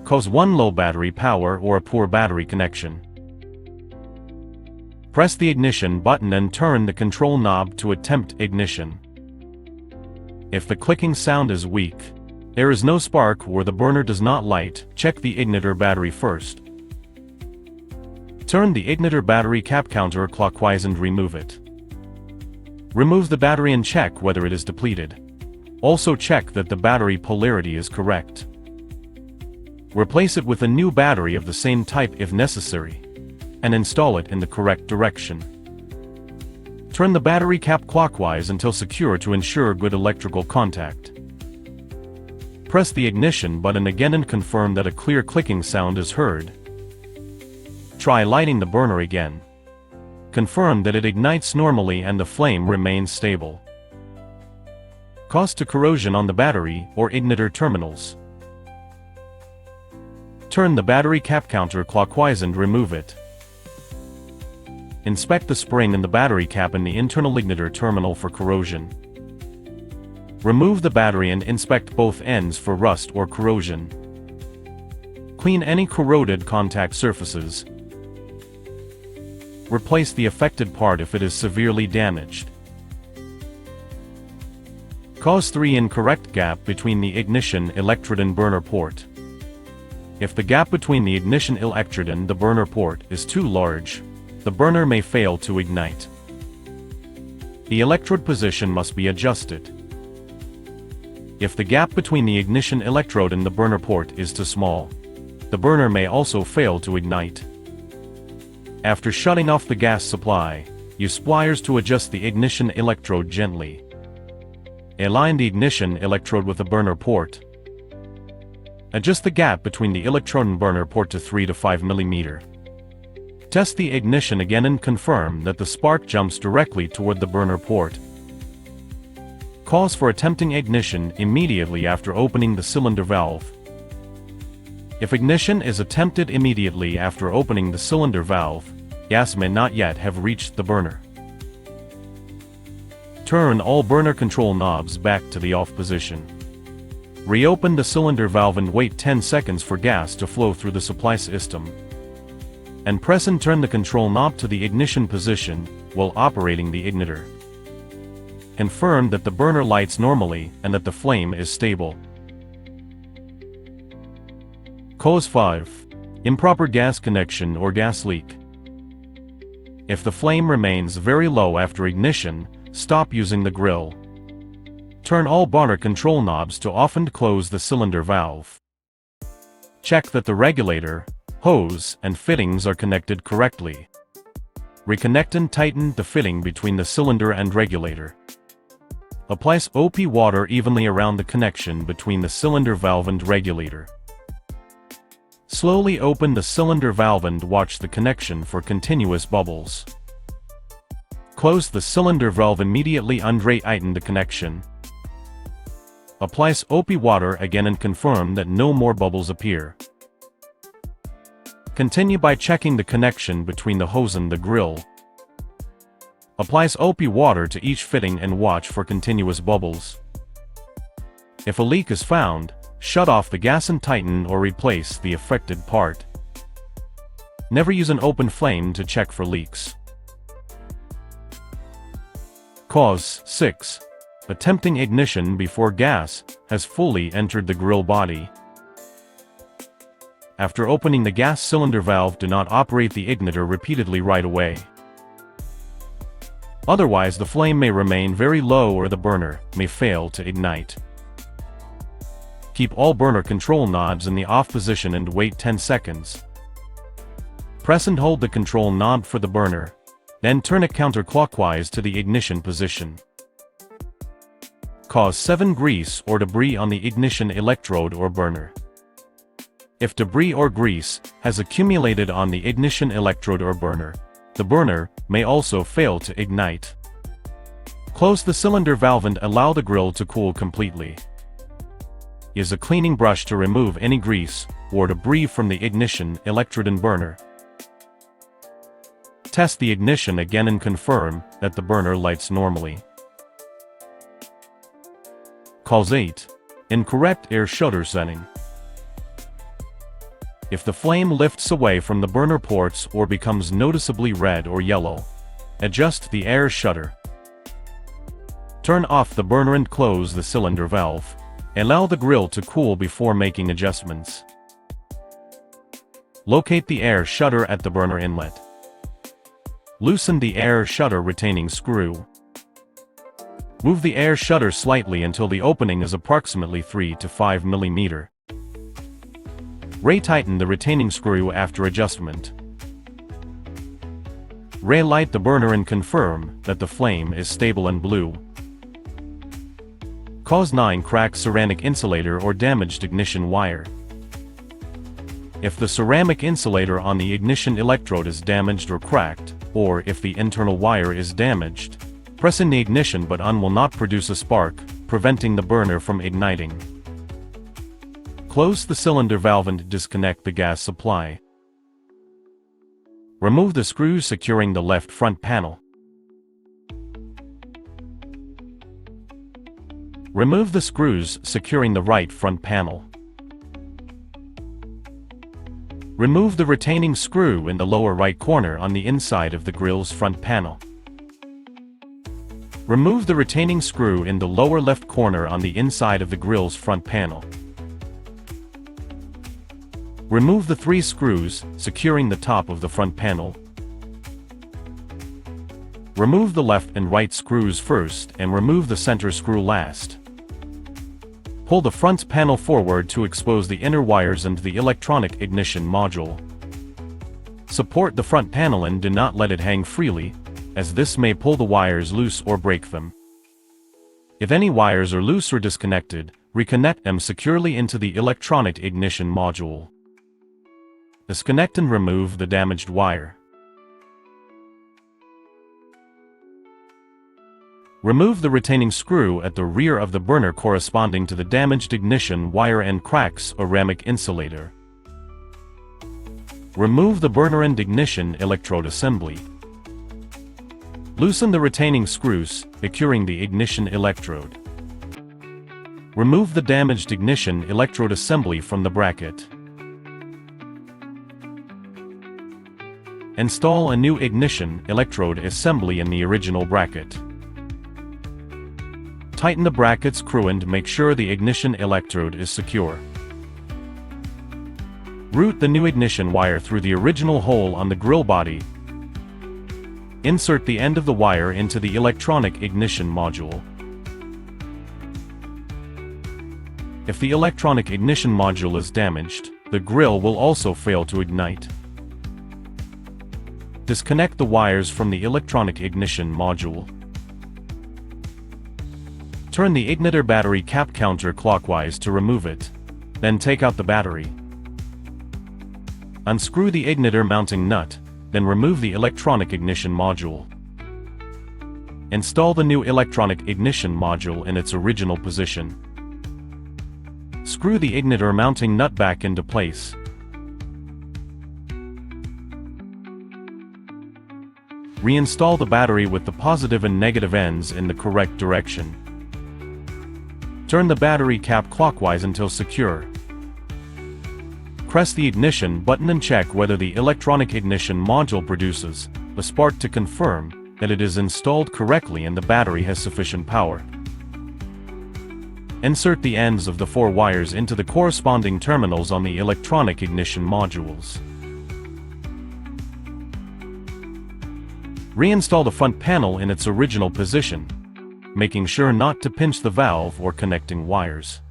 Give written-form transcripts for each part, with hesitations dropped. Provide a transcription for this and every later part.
Cause 1 low battery power or a poor battery connection. Press the ignition button and turn the control knob to attempt ignition. If the clicking sound is weak, there is no spark or the burner does not light, check the igniter battery first. Turn the igniter battery cap counterclockwise and remove it. Remove the battery and check whether it is depleted. Also check that the battery polarity is correct. Replace it with a new battery of the same type if necessary, and install it in the correct direction. Turn the battery cap clockwise until secure to ensure good electrical contact. Press the ignition button again and confirm that a clear clicking sound is heard. Try lighting the burner again. Confirm that it ignites normally and the flame remains stable. Cause to corrosion on the battery or igniter terminals. Turn the battery cap counterclockwise and remove it. Inspect the spring in the battery cap and the internal igniter terminal for corrosion. Remove the battery and inspect both ends for rust or corrosion. Clean any corroded contact surfaces. Replace the affected part if it is severely damaged. Cause 3 incorrect gap between the ignition electrode and burner port. If the gap between the ignition electrode and the burner port is too large, the burner may fail to ignite. The electrode position must be adjusted. If the gap between the ignition electrode and the burner port is too small, the burner may also fail to ignite. After shutting off the gas supply, use pliers to adjust the ignition electrode gently. Align the ignition electrode with the burner port. Adjust the gap between the electrode and burner port to 3 to 5 mm. Test the ignition again and confirm that the spark jumps directly toward the burner port. Cause for attempting ignition immediately after opening the cylinder valve. If ignition is attempted immediately after opening the cylinder valve, gas may not yet have reached the burner. Turn all burner control knobs back to the off position. Reopen the cylinder valve and wait 10 seconds for gas to flow through the supply system. And press and turn the control knob to the ignition position while operating the igniter. Confirm that the burner lights normally and that the flame is stable. Cause 5. Improper gas connection or gas leak. If the flame remains very low after ignition, stop using the grill. Turn all burner control knobs to off and close the cylinder valve. Check that the regulator, hose, and fittings are connected correctly. Reconnect and tighten the fitting between the cylinder and regulator. Apply soapy water evenly around the connection between the cylinder valve and regulator. Slowly open the cylinder valve and watch the connection for continuous bubbles. Close the cylinder valve immediately and tighten the connection. Apply soapy water again and confirm that no more bubbles appear. Continue by checking the connection between the hose and the grill. Apply soapy water to each fitting and watch for continuous bubbles. If a leak is found, shut off the gas and tighten or replace the affected part. Never use an open flame to check for leaks. Cause 6. Attempting ignition before gas has fully entered the grill body. After opening the gas cylinder valve, do not operate the igniter repeatedly right away. Otherwise, the flame may remain very low or the burner may fail to ignite. Keep all burner control knobs in the off position and wait 10 seconds. Press and hold the control knob for the burner, then turn it counterclockwise to the ignition position. Cause 7 grease or debris on the ignition electrode or burner. If debris or grease has accumulated on the ignition electrode or burner, the burner may also fail to ignite. Close the cylinder valve and allow the grill to cool completely. Use a cleaning brush to remove any grease or debris from the ignition electrode and burner. Test the ignition again and confirm that the burner lights normally. Cause 8. Incorrect air shutter setting. If the flame lifts away from the burner ports or becomes noticeably red or yellow, adjust the air shutter. Turn off the burner and close the cylinder valve. Allow the grill to cool before making adjustments. Locate the air shutter at the burner inlet. Loosen the air shutter retaining screw. Move the air shutter slightly until the opening is approximately 3 to 5 mm. Re-tighten the retaining screw after adjustment. Re-light the burner and confirm that the flame is stable and blue. Cause 9 cracked ceramic insulator or damaged ignition wire. If the ceramic insulator on the ignition electrode is damaged or cracked, or if the internal wire is damaged, pressing the ignition button will not produce a spark, preventing the burner from igniting. Close the cylinder valve and disconnect the gas supply. Remove the screws securing the left front panel. Remove the screws securing the right front panel. Remove the retaining screw in the lower right corner on the inside of the grill's front panel. Remove the retaining screw in the lower left corner on the inside of the grill's front panel. Remove the 3 screws securing the top of the front panel. Remove the left and right screws first and remove the center screw last. Pull the front panel forward to expose the inner wires and the electronic ignition module. Support the front panel and do not let it hang freely, as this may pull the wires loose or break them. If any wires are loose or disconnected, reconnect them securely into the electronic ignition module. Disconnect and remove the damaged wire. Remove the retaining screw at the rear of the burner corresponding to the damaged ignition wire and cracks ceramic insulator. Remove the burner and ignition electrode assembly. Loosen the retaining screws, securing the ignition electrode. Remove the damaged ignition electrode assembly from the bracket. Install a new ignition electrode assembly in the original bracket. Tighten the bracket's screw and make sure the ignition electrode is secure. Route the new ignition wire through the original hole on the grill body. Insert the end of the wire into the electronic ignition module. If the electronic ignition module is damaged, the grill will also fail to ignite. Disconnect the wires from the electronic ignition module. Turn the igniter battery cap counterclockwise to remove it. Then take out the battery. Unscrew the igniter mounting nut, then remove the electronic ignition module. Install the new electronic ignition module in its original position. Screw the igniter mounting nut back into place. Reinstall the battery with the positive and negative ends in the correct direction. Turn the battery cap clockwise until secure. Press the ignition button and check whether the electronic ignition module produces a spark to confirm that it is installed correctly and the battery has sufficient power. Insert the ends of the 4 wires into the corresponding terminals on the electronic ignition modules. Reinstall the front panel in its original position, making sure not to pinch the valve or connecting wires.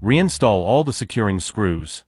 Reinstall all the securing screws.